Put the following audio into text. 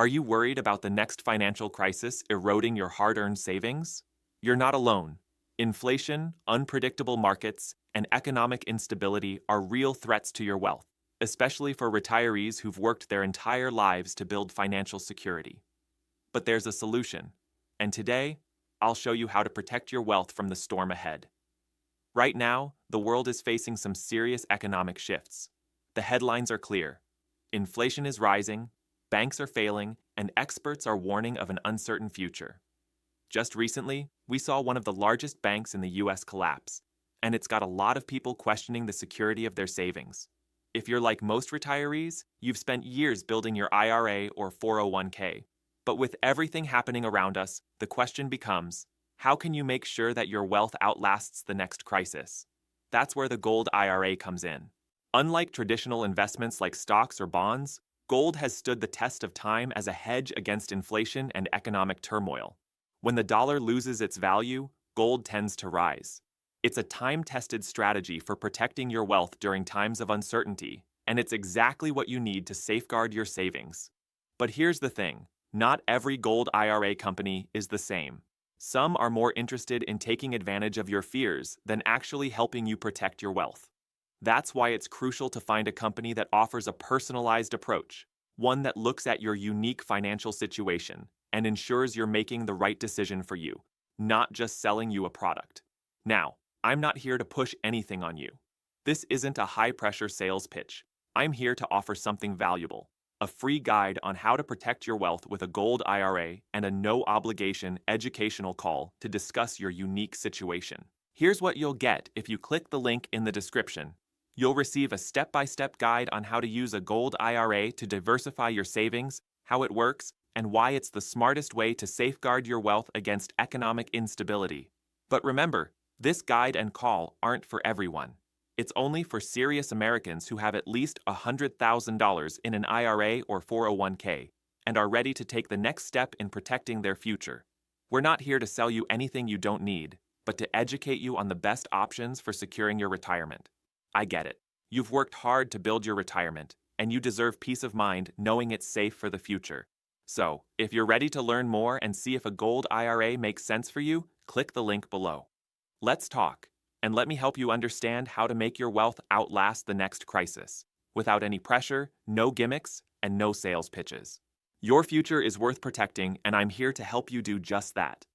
Are you worried about the next financial crisis eroding your hard-earned savings? You're not alone. Inflation, unpredictable markets, and economic instability are real threats to your wealth, especially for retirees who've worked their entire lives to build financial security. But there's a solution, and today, I'll show you how to protect your wealth from the storm ahead. Right now, the world is facing some serious economic shifts. The headlines are clear. Inflation is rising, banks are failing, and experts are warning of an uncertain future. Just recently, we saw one of the largest banks in the US collapse, and it's got a lot of people questioning the security of their savings. If you're like most retirees, you've spent years building your IRA or 401k. But with everything happening around us, the question becomes, how can you make sure that your wealth outlasts the next crisis? That's where the gold IRA comes in. Unlike traditional investments like stocks or bonds, gold has stood the test of time as a hedge against inflation and economic turmoil. When the dollar loses its value, gold tends to rise. It's a time-tested strategy for protecting your wealth during times of uncertainty, and it's exactly what you need to safeguard your savings. But here's the thing, not every gold IRA company is the same. Some are more interested in taking advantage of your fears than actually helping you protect your wealth. That's why it's crucial to find a company that offers a personalized approach, one that looks at your unique financial situation and ensures you're making the right decision for you, not just selling you a product. Now, I'm not here to push anything on you. This isn't a high-pressure sales pitch. I'm here to offer something valuable, a free guide on how to protect your wealth with a gold IRA and a no-obligation educational call to discuss your unique situation. Here's what you'll get if you click the link in the description. You'll receive a step-by-step guide on how to use a gold IRA to diversify your savings, how it works, and why it's the smartest way to safeguard your wealth against economic instability. But remember, this guide and call aren't for everyone. It's only for serious Americans who have at least $100,000 in an IRA or 401k and are ready to take the next step in protecting their future. We're not here to sell you anything you don't need, but to educate you on the best options for securing your retirement. I get it. You've worked hard to build your retirement, and you deserve peace of mind knowing it's safe for the future. So, if you're ready to learn more and see if a gold IRA makes sense for you, click the link below. Let's talk, and let me help you understand how to make your wealth outlast the next crisis, without any pressure, no gimmicks, and no sales pitches. Your future is worth protecting, and I'm here to help you do just that.